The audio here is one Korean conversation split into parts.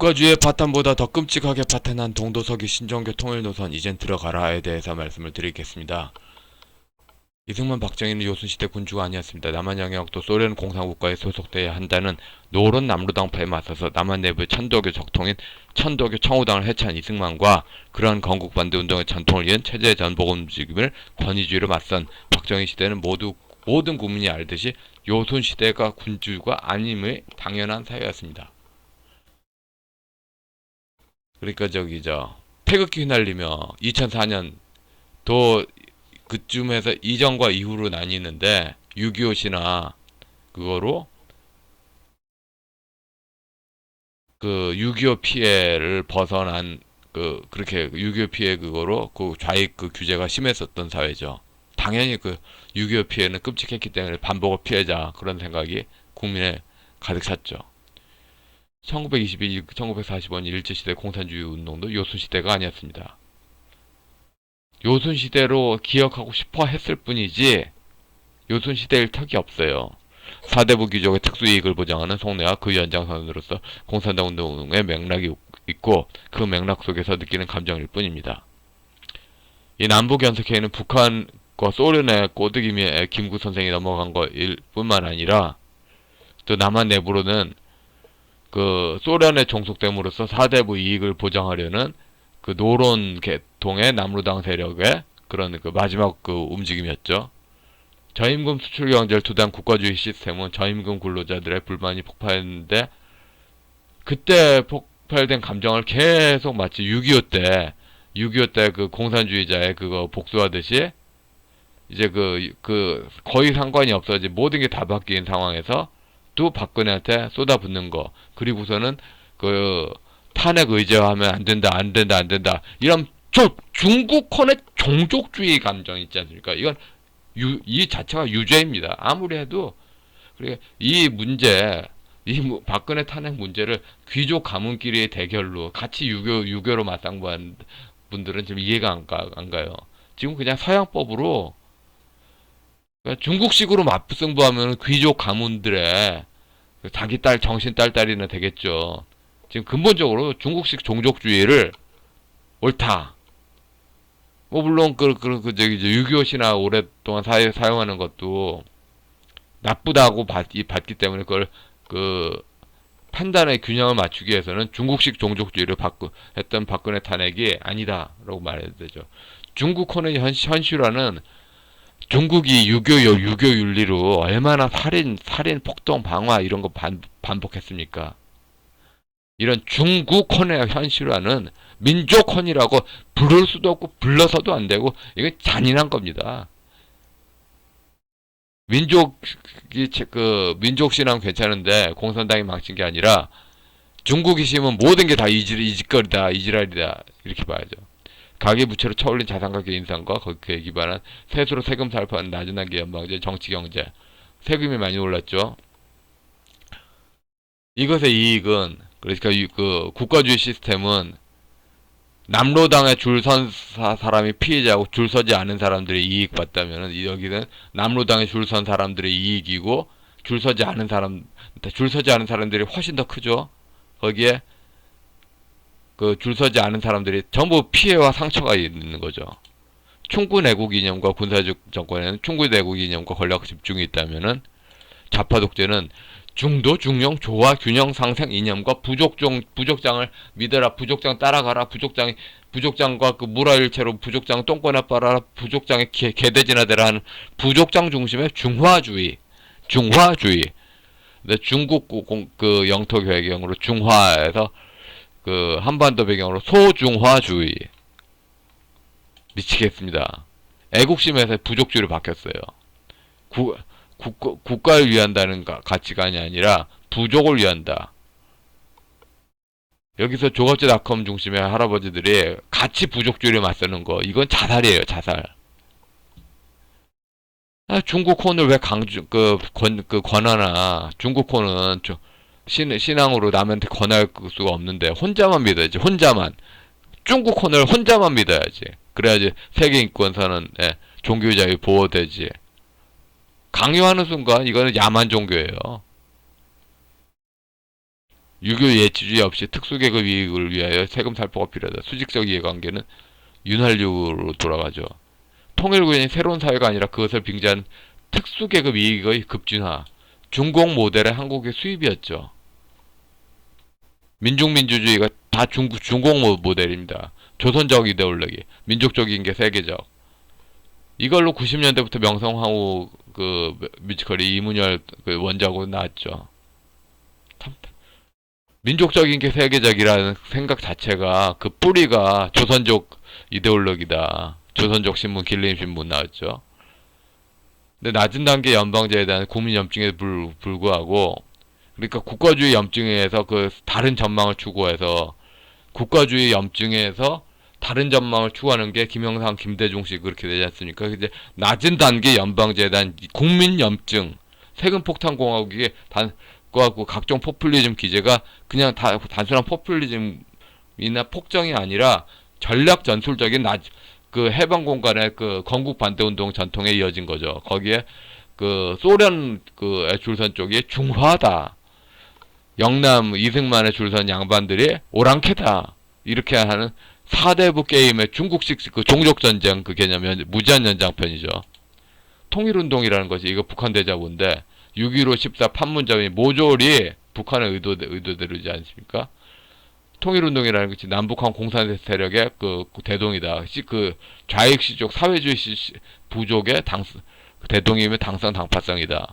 국가주의 파탄보다 더 끔찍하게 파탄한 동도서기 신정교 통일노선 이젠 들어가라에 대해서 말씀을 드리겠습니다. 이승만 박정희는 요순시대 군주가 아니었습니다. 남한 영역도 소련 공산국가에 소속돼야 한다는 노론 남루당파에 맞서서 남한 내부의 천도교 적통인 천도교 청우당을 해체한 이승만과 그러한 건국반대 운동의 전통을 이은 체제 전복 움직임을 권위주의로 맞선 박정희 시대는 모든 국민이 알듯이 요순시대가 군주가 아님의 당연한 사회였습니다. 그러니까 태극기 휘날리며 2004년 도 그쯤에서 이전과 이후로 나뉘는데 6.25 시나 그거로 그 6.25 피해를 벗어난 그렇게 6.25 피해 그거로 그 좌익 그 규제가 심했었던 사회죠. 당연히 그 6.25 피해는 끔찍했기 때문에 반복을 피해자 그런 생각이 국민에 가득 찼죠. 1921, 1945년 일제시대 공산주의 운동도 요순시대가 아니었습니다. 요순시대로 기억하고 싶어 했을 뿐이지 요순시대일 턱이 없어요. 사대부 귀족의 특수이익을 보장하는 속내와 그 연장선으로서 공산당 운동의 맥락이 있고 그 맥락 속에서 느끼는 감정일 뿐입니다. 이 남북연석회의는 북한과 소련의 꼬드기미에 김구 선생이 넘어간 것일 뿐만 아니라 또 남한 내부로는 그 소련에 종속됨으로써 사대부 이익을 보장하려는 그 노론 계통의 남루당 세력의 그런 그 마지막 그 움직임이었죠. 저임금 수출 경제를 두단 국가주의 시스템은 저임금 근로자들의 불만이 폭발했는데 그때 폭발된 감정을 계속 마치 6.25 때 그 공산주의자의 그거 복수하듯이 이제 그 거의 상관이 없어 이제 모든 게 다 바뀐 상황에서 또 박근혜한테 쏟아붓는 거 그리고서는 그 탄핵 의제화하면 안 된다 이런 중국혼의 종족주의 감정 있지 않습니까? 이건 이 자체가 유죄입니다. 아무리 해도 그러니까 이 박근혜 탄핵 문제를 귀족 가문끼리의 대결로 같이 유교로 맞상부한 분들은 지금 이해가 안 가요. 지금 그냥 서양법으로 그러니까 중국식으로 맞승부하면 귀족 가문들의 자기 딸 정신 딸딸이나 되겠죠. 지금 근본적으로 중국식 종족주의를 옳다. 뭐 물론 유교 신화 오랫동안 사용하는 것도 나쁘다고 봤기 때문에 그걸 그 판단의 균형을 맞추기 위해서는 중국식 종족주의를 했던 박근혜 탄핵이 아니다라고 말해야 되죠. 중국혼의 현실화는 중국이 유교 윤리로 얼마나 살인, 폭동, 방화 이런 거 반복했습니까? 이런 중국혼의 현실화는 민족혼이라고 부를 수도 없고 불러서도 안 되고 이게 잔인한 겁니다. 민족신앙 괜찮은데 공산당이 망친 게 아니라 중국이 심은 모든 게 다 이짓거리다, 이지랄이다 이렇게 봐야죠. 가계부채로 쳐올린 자산가계 인상과 거기에 기반한 세수로 세금 살포하는 낮은 단계 연방제, 정치경제 세금이 많이 올랐죠. 이것의 이익은 그러니까 그 국가주의 시스템은 남로당에 줄 선 사람이 피해자고 줄 서지 않은 사람들이 이익 받다면 여기는 남로당에 줄 선 사람들의 이익이고 줄 서지 않은 사람들이 훨씬 더 크죠. 거기에 그 줄 서지 않은 사람들이 전부 피해와 상처가 있는 거죠. 충구 내국 이념과 군사적 정권에는 충구 내국 이념과 권력 집중이 있다면은 좌파 독재는 중도, 중용, 조화, 균형, 상생 이념과 부족장을 믿어라, 부족장 따라가라, 부족장과 그 물화일체로 부족장 똥꼬나 빨아라, 부족장에 개돼지나 되라 하는 부족장 중심의 중화주의. 근데 중국 그 영토 배경으로 중화에서 그 한반도 배경으로 소중화주의. 미치겠습니다. 애국심에서 부족주의로 바뀌었어요. 국가를 위한다는 가치관이 아니라 부족을 위한다. 여기서 조갑제닷컴 중심의 할아버지들이 같이 부족주의를 맞서는 거 이건 자살이에요. 자살. 중국혼을 왜 권하나. 중국혼은 신앙으로 남한테 권할 수가 없는데 혼자만 믿어야지. 혼자만. 중국혼을 혼자만 믿어야지. 그래야지 세계인권선언 종교자유 보호되지. 강요하는 순간 이거는 야만 종교예요. 유교 예치주의 없이 특수계급 이익을 위하여 세금 살포가 필요하다. 수직적 이해관계는 윤활유로 돌아가죠. 통일구현이 새로운 사회가 아니라 그것을 빙자한 특수계급 이익의 급진화, 중공 모델의 한국의 수입이었죠. 민중민주주의가 다 중공 모델입니다. 조선적 이데올로기, 민족적인 게 세계적. 이걸로 90년대부터 명성황후 그 뮤지컬이 이문열 그 원작으로 나왔죠. 참, 민족적인 게 세계적이라는 생각 자체가 그 뿌리가 조선족 이데올로기다. 조선족 신문, 길림신문 나왔죠. 근데 낮은 단계 연방제에 대한 국민 염증에 불구하고 그러니까 국가주의 염증에서 그 다른 전망을 추구해서 국가주의 염증에서 다른 전망을 추구하는 게 김영삼, 김대중식 그렇게 되지 않습니까? 이제 낮은 단계 연방제에 대한 국민 염증, 세금 폭탄 공화국이 단과고 각종 포퓰리즘 기제가 그냥 단순한 포퓰리즘이나 폭정이 아니라 전략 전술적인 그 해방 공간의 그 건국 반대 운동 전통에 이어진 거죠. 거기에 그 소련 그 줄선 쪽이 중화다. 영남 이승만의 줄선 양반들이 오랑캐다. 이렇게 하는 사대부 게임의 중국식 그 종족전쟁 그 개념이 무제한 연장편이죠. 통일운동이라는 것이 이거 북한 대자보인데 6.15 14 판문점이 모조리 북한의 의도대로이지 않습니까? 통일운동이라는 것이 남북한 공산 세력의 그 대동이다. 그 좌익 시족 사회주의 부족의 대동이며 당성 당파성이다.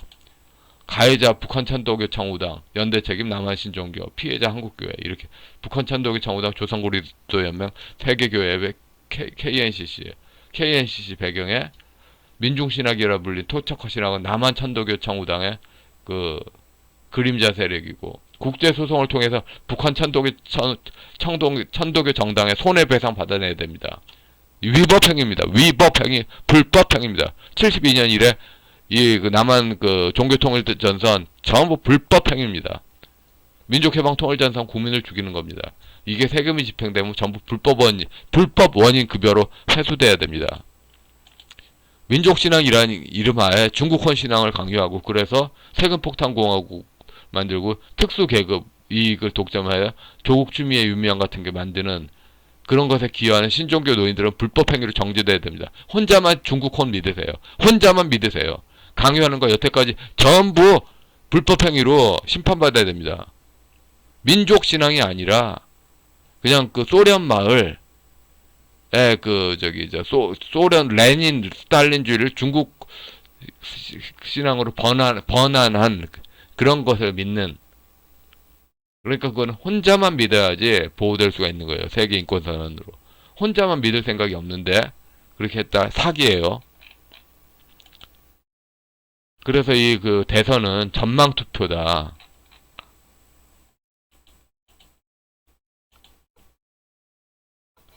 가해자 북한 천도교 청우당, 연대 책임 남한 신종교, 피해자 한국교회 이렇게 북한 천도교 청우당 조선고리도 연맹 세계교회 KNCC 배경에 민중신학이라 불린 토착화신학은 남한 천도교 청우당의 그 그림자 세력이고 국제소송을 통해서 북한 천도교 정당의 손해배상 받아내야 됩니다. 위법행위입니다. 위법행위, 불법행위입니다. 72년 이래 그 남한 그 종교통일전선 전부 불법행위입니다. 민족해방통일전선 국민을 죽이는 겁니다. 이게 세금이 집행되면 전부 불법 원인 급여로 회수돼야 됩니다. 민족신앙이라는 이름하에 중국혼 신앙을 강요하고 그래서 세금폭탄공화국 만들고 특수계급 이익을 독점하여 조국 추미애 유미양 같은 게 만드는 그런 것에 기여하는 신종교 노인들은 불법행위로 정죄돼야 됩니다. 혼자만 중국혼 믿으세요. 혼자만 믿으세요. 강요하는 거 여태까지 전부 불법행위로 심판받아야 됩니다. 민족신앙이 아니라 그냥 그 소련 마을 소련 레닌 스탈린주의를 중국 신앙으로 번안한 그런 것을 믿는 그러니까 그건 혼자만 믿어야지 보호될 수가 있는 거예요. 세계인권선언으로. 혼자만 믿을 생각이 없는데 그렇게 했다 사기예요. 그래서 이 그 대선은 전망투표다.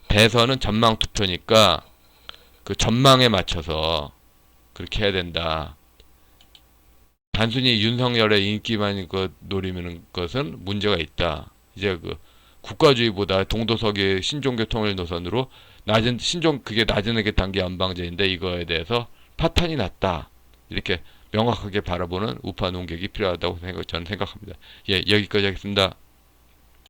대선은 전망투표니까 그 전망에 맞춰서 그렇게 해야 된다. 단순히 윤석열의 인기만 노리는 것은 문제가 있다. 이제 그 국가주의보다 동도서기 신종교 통일 노선으로 그게 낮은 단계 연방제인데 이거에 대해서 파탄이 났다. 이렇게 명확하게 바라보는 우파 논객이 필요하다고 저는 생각합니다. 예, 여기까지 하겠습니다.